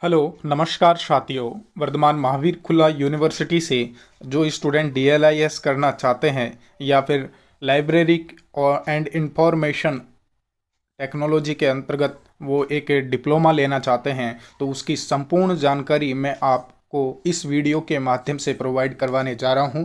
Hello नमस्कार साथियों। वर्धमान महावीर खुला यूनिवर्सिटी से जो स्टूडेंट डीएलआईएस करना चाहते हैं या फिर लाइब्रेरी और एंड इंफॉर्मेशन टेक्नोलॉजी के अंतर्गत वो एक डिप्लोमा लेना चाहते हैं, तो उसकी संपूर्ण जानकारी मैं आपको इस वीडियो के माध्यम से प्रोवाइड करवाने जा रहा हूं।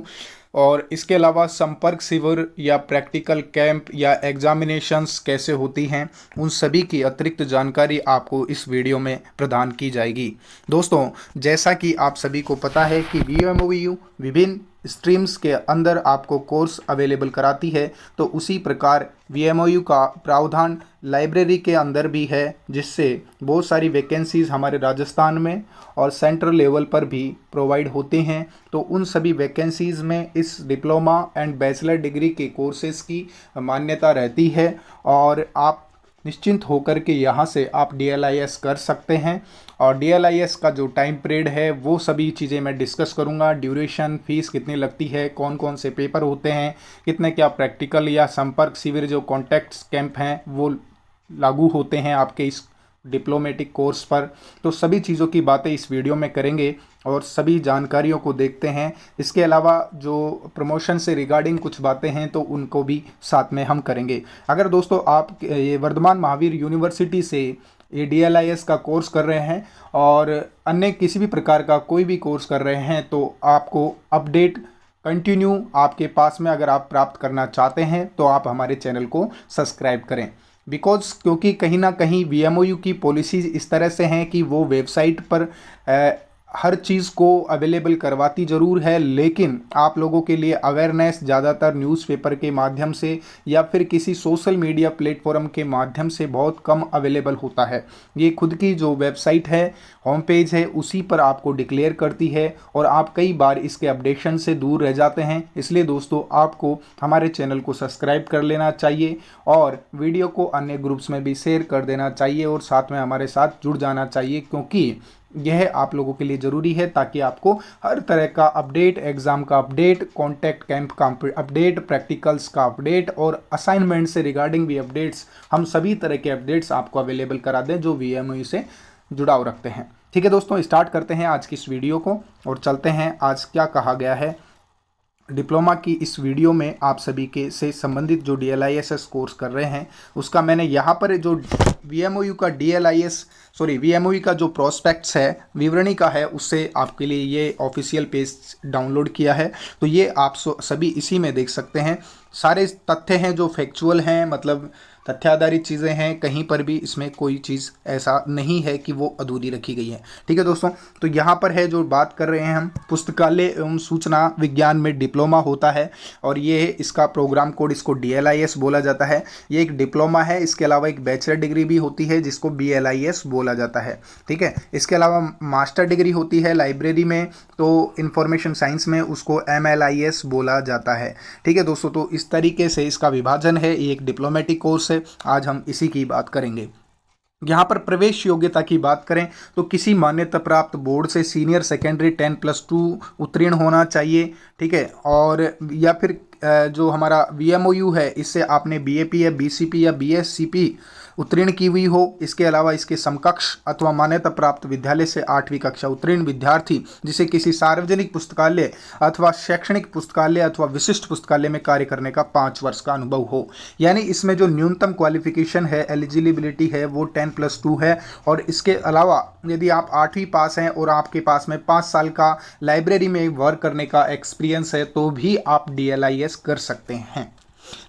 और इसके अलावा संपर्क शिविर या प्रैक्टिकल कैंप या एग्जामिनेशंस कैसे होती हैं, उन सभी की अतिरिक्त जानकारी आपको इस वीडियो में प्रदान की जाएगी। दोस्तों, जैसा कि आप सभी को पता है कि VMOU विभिन्न स्ट्रीम्स के अंदर आपको कोर्स अवेलेबल कराती है, तो उसी प्रकार VMOU का प्रावधान लाइब्रेरी के अंदर भी है, जिससे बहुत सारी वैकेंसीज़ हमारे राजस्थान में और सेंट्रल लेवल पर भी प्रोवाइड होते हैं। तो उन सभी वैकेंसीज़ में इस डिप्लोमा एंड बैचलर डिग्री के कोर्सेज़ की मान्यता रहती है और आप निश्चिंत होकर के यहाँ से आप DLIS कर सकते हैं। और DLIS का जो टाइम पीरियड है वो सभी चीज़ें मैं डिस्कस करूँगा। ड्यूरेशन, फीस कितनी लगती है, कौन कौन से पेपर होते हैं, कितने क्या प्रैक्टिकल या संपर्क शिविर जो कॉन्टैक्ट कैंप हैं वो लागू होते हैं आपके इस डिप्लोमेटिक कोर्स पर। तो सभी चीज़ों की बातें इस वीडियो में करेंगे और सभी जानकारियों को देखते हैं। इसके अलावा जो प्रमोशन से रिगार्डिंग कुछ बातें हैं तो उनको भी साथ में हम करेंगे। अगर दोस्तों आप ये वर्धमान महावीर यूनिवर्सिटी से ये DLIS का कोर्स कर रहे हैं और अन्य किसी भी प्रकार का कोई भी कोर्स कर रहे हैं, तो आपको अपडेट कंटिन्यू आपके पास में अगर आप प्राप्त करना चाहते हैं तो आप हमारे चैनल को सब्सक्राइब करें। क्योंकि कहीं ना कहीं VMOU की पॉलिसीज इस तरह से हैं कि वो वेबसाइट पर हर चीज़ को अवेलेबल करवाती ज़रूर है, लेकिन आप लोगों के लिए अवेयरनेस ज़्यादातर न्यूज़पेपर के माध्यम से या फिर किसी सोशल मीडिया प्लेटफॉर्म के माध्यम से बहुत कम अवेलेबल होता है। ये खुद की जो वेबसाइट है, होम पेज है, उसी पर आपको डिक्लेयर करती है और आप कई बार इसके अपडेशन से दूर रह जाते हैं। इसलिए दोस्तों, आपको हमारे चैनल को सब्सक्राइब कर लेना चाहिए और वीडियो को अन्य ग्रुप्स में भी शेयर कर देना चाहिए और साथ में हमारे साथ जुड़ जाना चाहिए, क्योंकि यह आप लोगों के लिए ज़रूरी है ताकि आपको हर तरह का अपडेट, एग्ज़ाम का अपडेट, कॉन्टैक्ट कैंप का अपडेट, प्रैक्टिकल्स का अपडेट और असाइनमेंट से रिगार्डिंग भी अपडेट्स, हम सभी तरह के अपडेट्स आपको अवेलेबल करा दें जो VMOU से जुड़ाव रखते हैं। ठीक है दोस्तों, स्टार्ट करते हैं आज की इस वीडियो को और चलते हैं आज क्या कहा गया है। डिप्लोमा की इस वीडियो में आप सभी के से संबंधित जो DLIS कोर्स कर रहे हैं उसका मैंने यहाँ पर जो VMOU का VMOU का जो प्रोस्पेक्ट्स है, विवरणी का है, उससे आपके लिए ये ऑफिशियल पेज डाउनलोड किया है। तो ये आप सभी इसी में देख सकते हैं। सारे तथ्य हैं जो फैक्चुअल हैं, मतलब तथ्याधारित चीज़ें हैं। कहीं पर भी इसमें कोई चीज़ ऐसा नहीं है कि वो अधूरी रखी गई है। ठीक है दोस्तों, तो यहाँ पर है जो बात कर रहे हैं हम, पुस्तकालय एवं सूचना विज्ञान में डिप्लोमा होता है और ये इसका प्रोग्राम कोड, इसको DLIS बोला जाता है। ये एक डिप्लोमा है। इसके अलावा एक बैचलर डिग्री भी होती है जिसको BLIS बोला जाता है। ठीक है, इसके अलावा मास्टर डिग्री होती है लाइब्रेरी में, तो इंफॉर्मेशन साइंस में उसको MLIS बोला जाता है। ठीक है दोस्तों, तो इस तरीके से इसका विभाजन है। ये एक डिप्लोमेटिक कोर्स है, आज हम इसी की बात करेंगे। यहाँ पर प्रवेश योग्यता की बात करें तो किसी मान्यता प्राप्त बोर्ड से सीनियर सेकेंडरी 10+2 उत्तीर्ण होना चाहिए। ठीक है, और या फिर जो हमारा VMOU है इससे आपने BAP या BCP या BSCP उत्तीर्ण की हुई हो। इसके अलावा इसके समकक्ष अथवा मान्यता प्राप्त विद्यालय से 8वीं कक्षा उत्तीर्ण विद्यार्थी जिसे किसी सार्वजनिक पुस्तकालय अथवा शैक्षणिक पुस्तकालय अथवा विशिष्ट पुस्तकालय में कार्य करने का 5 वर्ष का अनुभव हो। यानी इसमें जो न्यूनतम क्वालिफिकेशन है, एलिजिबिलिटी है, वो 10+2 है। और इसके अलावा यदि आप 8वीं पास हैं और आपके पास में 5 साल का लाइब्रेरी में वर्क करने का एक्सपीरियंस है तो भी आप DLIS कर सकते हैं।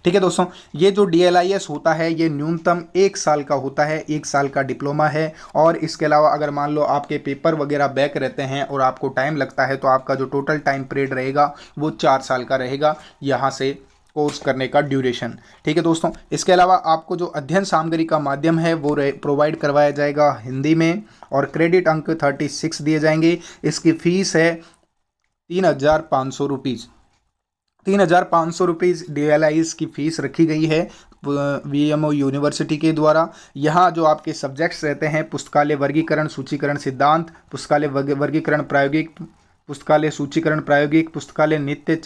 ठीक है दोस्तों, ये जो DLIS होता है ये न्यूनतम 1 साल का होता है, 1 साल का डिप्लोमा है। और इसके अलावा अगर मान लो आपके पेपर वगैरह बैक रहते हैं और आपको टाइम लगता है तो आपका जो टोटल टाइम पीरियड रहेगा वो 4 साल का रहेगा यहाँ से कोर्स करने का ड्यूरेशन। ठीक है दोस्तों, इसके अलावा आपको जो अध्ययन सामग्री का माध्यम है वो प्रोवाइड करवाया जाएगा हिंदी में और क्रेडिट अंक 36 दिए जाएंगे। इसकी फीस है 3,500 रुपीज़। 3,500 रुपीज़ DLIS की फ़ीस रखी गई है VMOU यूनिवर्सिटी के द्वारा। यहाँ जो आपके सब्जेक्ट्स रहते हैं, पुस्तकालय वर्गीकरण सूचीकरण सिद्धांत, पुस्तकालय वर्गीकरण प्रायोगिक, पुस्तकालय सूचीकरण प्रायोगिक, पुस्तकालय नित्य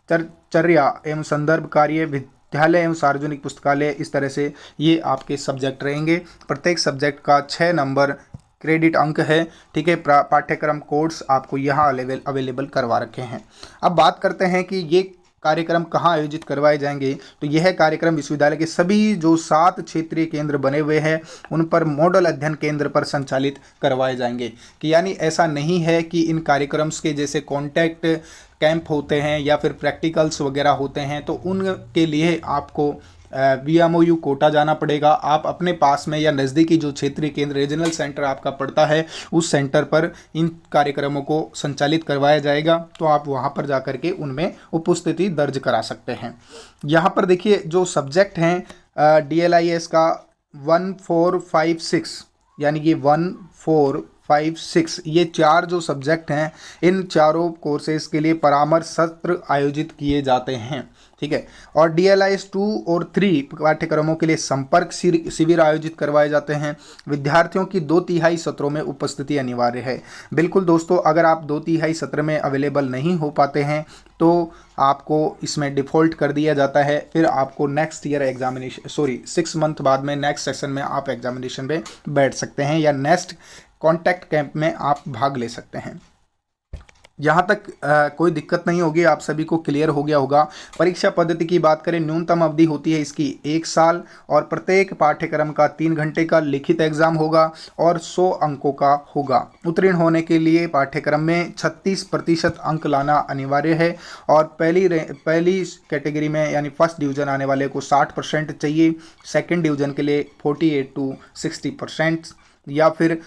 चर्या एवं संदर्भ कार्य, विद्यालय एवं सार्वजनिक पुस्तकालय, इस तरह से ये आपके सब्जेक्ट रहेंगे। प्रत्येक सब्जेक्ट का 6 नंबर क्रेडिट अंक है, ठीक है। पाठ्यक्रम कोर्स आपको यहाँ अवेलेबल करवा रखे हैं। अब बात करते हैं कि ये कार्यक्रम कहाँ आयोजित करवाए जाएंगे। तो यह कार्यक्रम विश्वविद्यालय के सभी जो 7 क्षेत्रीय केंद्र बने हुए हैं उन पर मॉडल अध्ययन केंद्र पर संचालित करवाए जाएंगे। कि यानी ऐसा नहीं है कि इन कार्यक्रम्स के जैसे कॉन्टैक्ट कैंप होते हैं या फिर प्रैक्टिकल्स वगैरह होते हैं तो उनके लिए आपको VMOU कोटा जाना पड़ेगा। आप अपने पास में या नज़दीकी जो क्षेत्रीय केंद्र रीजनल सेंटर आपका पड़ता है उस सेंटर पर इन कार्यक्रमों को संचालित करवाया जाएगा, तो आप वहां पर जाकर के उनमें उपस्थिति दर्ज करा सकते हैं। यहाँ पर देखिए जो सब्जेक्ट हैं DLIS का 1456 यानी कि 1456 ये 4 जो सब्जेक्ट हैं इन चारों कोर्सेज के लिए परामर्श सत्र आयोजित किए जाते हैं, ठीक है। और DLIS 2 और 3 पाठ्यक्रमों के लिए संपर्क शिविर आयोजित करवाए जाते हैं। विद्यार्थियों की 2/3 सत्रों में उपस्थिति अनिवार्य है। बिल्कुल दोस्तों, अगर आप 2/3 सत्र में अवेलेबल नहीं हो पाते हैं तो आपको इसमें डिफ़ॉल्ट कर दिया जाता है। फिर आपको नेक्स्ट ईयर एग्जामिनेशन 6 मंथ बाद में नेक्स्ट सेशन में आप एग्जामिनेशन में बैठ सकते हैं या नेक्स्ट कॉन्टैक्ट कैंप में आप भाग ले सकते हैं। यहाँ तक कोई दिक्कत नहीं होगी, आप सभी को क्लियर हो गया होगा। परीक्षा पद्धति की बात करें, न्यूनतम अवधि होती है इसकी 1 साल और प्रत्येक पाठ्यक्रम का 3 घंटे का लिखित एग्जाम होगा और 100 अंकों का होगा। उत्तीर्ण होने के लिए पाठ्यक्रम में 36% अंक लाना अनिवार्य है और पहली कैटेगरी में यानी फर्स्ट डिवीज़न आने वाले को 60% चाहिए, सेकेंड डिवीज़न के लिए 48 to 60% या फिर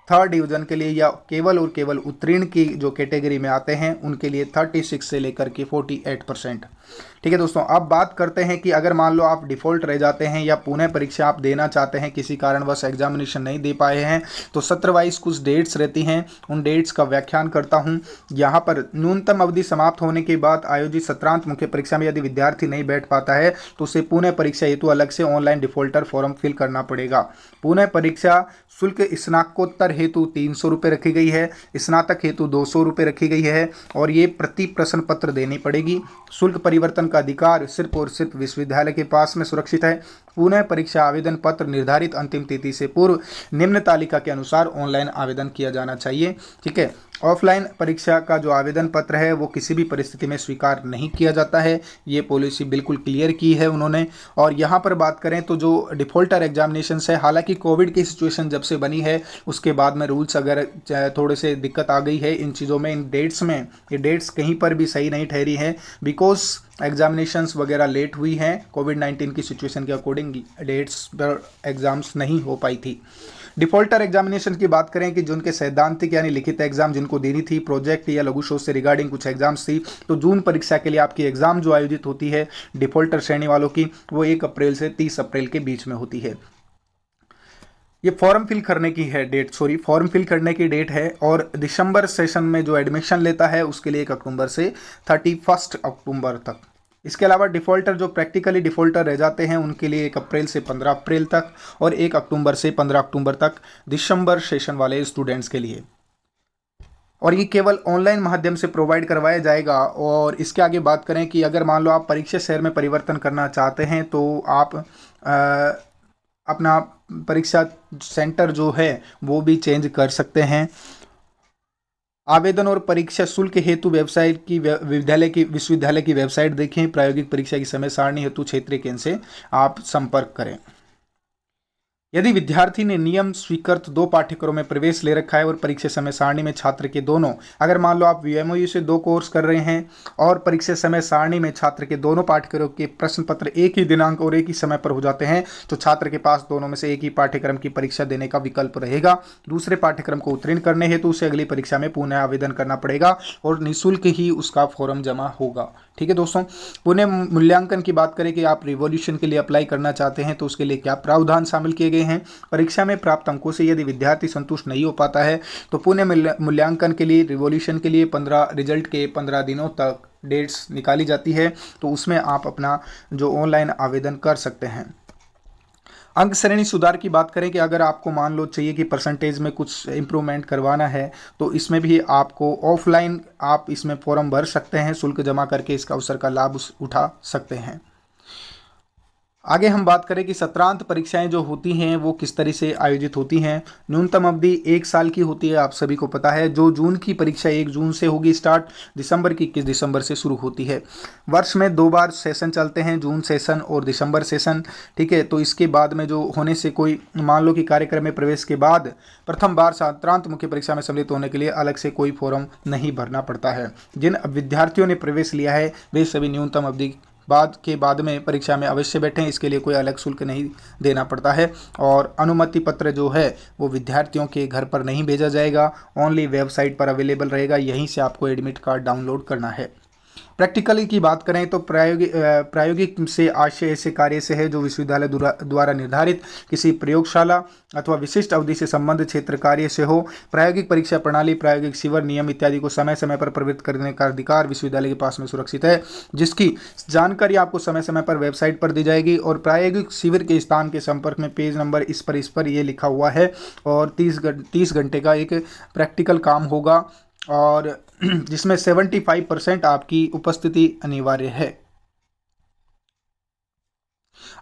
थर्ड डिवीज़न के लिए या केवल और केवल उत्तीर्ण की जो कैटेगरी में आते हैं उनके लिए 36 से लेकर के 48%। ठीक है दोस्तों, अब बात करते हैं कि अगर मान लो आप डिफ़ॉल्ट रह जाते हैं या पुनः परीक्षा आप देना चाहते हैं, किसी कारणवश एग्जामिनेशन नहीं दे पाए हैं, तो सत्र वाइज कुछ डेट्स रहती हैं, उन डेट्स का व्याख्यान करता हूं। यहाँ पर न्यूनतम अवधि समाप्त होने के बाद आयोजित सत्रांत मुख्य परीक्षा में यदि विद्यार्थी नहीं बैठ पाता है तो उसे पुनः परीक्षा हेतु अलग से ऑनलाइन डिफ़ॉल्टर फॉर्म फिल करना पड़ेगा। पुनः परीक्षा शुल्क स्नातकोत्तर हेतु 300 रुपये रखी गई है, स्नातक हेतु 200 रुपये रखी गई है और ये प्रति प्रश्न पत्र देनी पड़ेगी। शुल्क परिवर्तन का अधिकार सिर्फ और सिर्फ विश्वविद्यालय के पास में सुरक्षित है। पुनः परीक्षा आवेदन पत्र निर्धारित अंतिम तिथि से पूर्व निम्न तालिका के अनुसार ऑनलाइन आवेदन किया जाना चाहिए। ठीक है, ऑफलाइन परीक्षा का जो आवेदन पत्र है वो किसी भी परिस्थिति में स्वीकार नहीं किया जाता है, ये पॉलिसी बिल्कुल क्लियर की है उन्होंने। और यहाँ पर बात करें तो जो डिफ़ॉल्टर एग्जामिनेशन है, हालांकि कोविड की सिचुएशन जब से बनी है उसके बाद में रूल्स अगर थोड़े से दिक्कत आ गई है इन चीज़ों में, इन डेट्स में, ये डेट्स कहीं पर भी सही नहीं ठहरी हैं बिकॉज एग्जामिनेशंस वगैरह लेट हुई हैं। कोविड-19 की सिचुएशन के अकॉर्डिंग डेट्स पर एग्ज़ाम्स नहीं हो पाई थी। डिफ़ॉल्टर एग्जामिनेशन की बात करें कि जिनके सैद्धांतिक यानी लिखित एग्जाम जिनको देनी थी, प्रोजेक्ट या लघु शोध से रिगार्डिंग कुछ एग्जाम्स थी, तो जून परीक्षा के लिए आपकी एग्जाम जो आयोजित होती है डिफ़ॉल्टर श्रेणी वालों की वो 1 अप्रैल से 30 अप्रैल के बीच में होती है। ये फॉर्म फिल करने की है डेट, फॉर्म फिल करने की डेट है और दिसंबर सेशन में जो एडमिशन लेता है उसके लिए 1 अक्टूबर से 31 अक्टूबर तक। इसके अलावा डिफ़ॉल्टर जो प्रैक्टिकली डिफ़ॉल्टर रह जाते हैं उनके लिए 1 अप्रैल से 15 अप्रैल तक और 1 अक्टूबर से 15 अक्टूबर तक दिसंबर सेशन वाले स्टूडेंट्स के लिए। और ये केवल ऑनलाइन माध्यम से प्रोवाइड करवाया जाएगा। और इसके आगे बात करें कि अगर मान लो आप परीक्षा शहर में परिवर्तन करना चाहते हैं तो आप अपना परीक्षा सेंटर जो है वो भी चेंज कर सकते हैं। आवेदन और परीक्षा शुल्क हेतु वेबसाइट की विश्वविद्यालय की वेबसाइट देखें। प्रायोगिक परीक्षा की समय सारणी हेतु क्षेत्रीय केंद्र से आप संपर्क करें। यदि विद्यार्थी ने नियम स्वीकृत 2 पाठ्यक्रमों में प्रवेश ले रखा है और परीक्षा समय सारणी में छात्र के दोनों, अगर मान लो आप VMOU से 2 कोर्स कर रहे हैं और परीक्षा समय सारणी में छात्र के दोनों पाठ्यक्रमों के प्रश्न पत्र एक ही दिनांक और एक ही समय पर हो जाते हैं तो छात्र के पास दोनों में से एक ही पाठ्यक्रम की परीक्षा देने का विकल्प रहेगा। दूसरे पाठ्यक्रम को उत्तीर्ण करने हेतु उसे अगली परीक्षा में पुनः आवेदन करना पड़ेगा और निःशुल्क ही उसका फॉर्म जमा होगा। ठीक है दोस्तों, पुनः मूल्यांकन की बात करें कि आप रिवॉल्यूशन के लिए अप्लाई करना चाहते हैं तो उसके लिए क्या प्रावधान शामिल किए गए हैं। परीक्षा में प्राप्त अंकों से यदि विद्यार्थी संतुष्ट नहीं हो पाता है तो पुनः मूल्यांकन के लिए रिवॉल्यूशन के लिए रिजल्ट के 15 दिनों तक डेट्स निकाली जाती है, तो उसमें आप अपना जो ऑनलाइन आवेदन कर सकते हैं। अंक श्रेणी सुधार की बात करें कि अगर आपको मान लो चाहिए कि परसेंटेज में कुछ इम्प्रूवमेंट करवाना है तो इसमें भी आपको ऑफलाइन आप इसमें फॉर्म भर सकते हैं, शुल्क जमा करके इसका अवसर का लाभ उठा सकते हैं। आगे हम बात करें कि सत्रांत परीक्षाएं जो होती हैं वो किस तरह से आयोजित होती हैं। न्यूनतम अवधि 1 साल की होती है, आप सभी को पता है। जो जून की परीक्षा 1 जून से होगी स्टार्ट, दिसंबर की 21 दिसंबर से शुरू होती है। वर्ष में 2 बार सेशन चलते हैं, जून सेशन और दिसंबर सेशन। ठीक है, तो इसके बाद में जो होने से कोई मान लो कि कार्यक्रम में प्रवेश के बाद प्रथम बार सत्रांत मुख्य परीक्षा में सम्मिलित होने के लिए अलग से कोई फॉर्म नहीं भरना पड़ता है। जिन विद्यार्थियों ने प्रवेश लिया है वे सभी न्यूनतम अवधि बाद में परीक्षा में अवश्य बैठें, इसके लिए कोई अलग शुल्क नहीं देना पड़ता है। और अनुमति पत्र जो है वो विद्यार्थियों के घर पर नहीं भेजा जाएगा, ओनली वेबसाइट पर अवेलेबल रहेगा, यहीं से आपको एडमिट कार्ड डाउनलोड करना है। प्रैक्टिकली की बात करें तो प्रायोगिक से आशय ऐसे कार्य से है जो विश्वविद्यालय द्वारा निर्धारित किसी प्रयोगशाला अथवा विशिष्ट अवधि से संबंधित क्षेत्र कार्य से हो। प्रायोगिक परीक्षा प्रणाली, प्रायोगिक शिविर, नियम इत्यादि को समय समय पर प्रवृत्त करने का अधिकार विश्वविद्यालय के पास में सुरक्षित है, जिसकी जानकारी आपको समय समय पर वेबसाइट पर दी जाएगी। और प्रायोगिक शिविर के स्थान के संपर्क में पेज नंबर इस पर ये लिखा हुआ है। और 30 घंटे का एक प्रैक्टिकल काम होगा और जिसमें 75% आपकी उपस्थिति अनिवार्य है।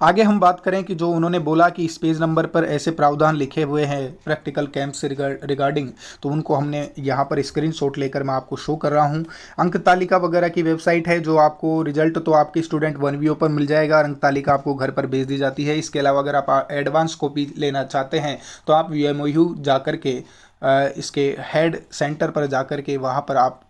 आगे हम बात करें कि जो उन्होंने बोला कि इस पेज नंबर पर ऐसे प्रावधान लिखे हुए हैं प्रैक्टिकल कैंप से रिगार्डिंग, तो उनको हमने यहाँ पर स्क्रीनशॉट लेकर मैं आपको शो कर रहा हूँ। अंक तालिका वगैरह की वेबसाइट है, जो आपको रिजल्ट तो आपके स्टूडेंट 1VO पर मिल जाएगा, अंक तालिका आपको घर पर भेज दी जाती है। इसके अलावा अगर आप एडवांस कॉपी लेना चाहते हैं तो आप VMOU जाकर के इसके हेड सेंटर पर जाकर के वहाँ पर आप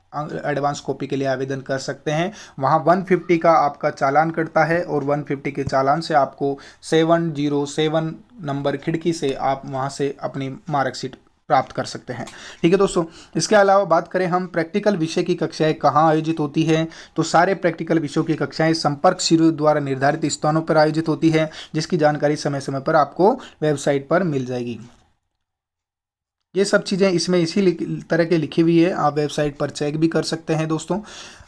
एडवांस कॉपी के लिए आवेदन कर सकते हैं। वहाँ 150 का आपका चालान कटता है और 150 के चालान से आपको 707 नंबर खिड़की से आप वहाँ से अपनी मार्कशीट प्राप्त कर सकते हैं। ठीक है दोस्तों, इसके अलावा बात करें हम प्रैक्टिकल विषय की कक्षाएं कहाँ आयोजित होती हैं, तो सारे प्रैक्टिकल विषयों की कक्षाएं संपर्क शिविर द्वारा निर्धारित स्थानों पर आयोजित होती है, जिसकी जानकारी समय समय पर आपको वेबसाइट पर मिल जाएगी। ये सब चीज़ें इसमें इसी तरह के लिखी हुई है, आप वेबसाइट पर चेक भी कर सकते हैं दोस्तों।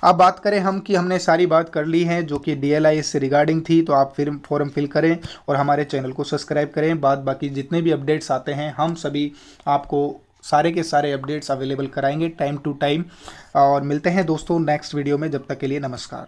अब बात करें हम कि हमने सारी बात कर ली है जो कि DLIS से रिगार्डिंग थी, तो आप फिर फॉर्म फिल करें और हमारे चैनल को सब्सक्राइब करें। बाकी जितने भी अपडेट्स आते हैं हम सभी आपको सारे के सारे अपडेट्स अवेलेबल कराएंगे टाइम टू टाइम। और मिलते हैं दोस्तों नेक्स्ट वीडियो में, जब तक के लिए नमस्कार।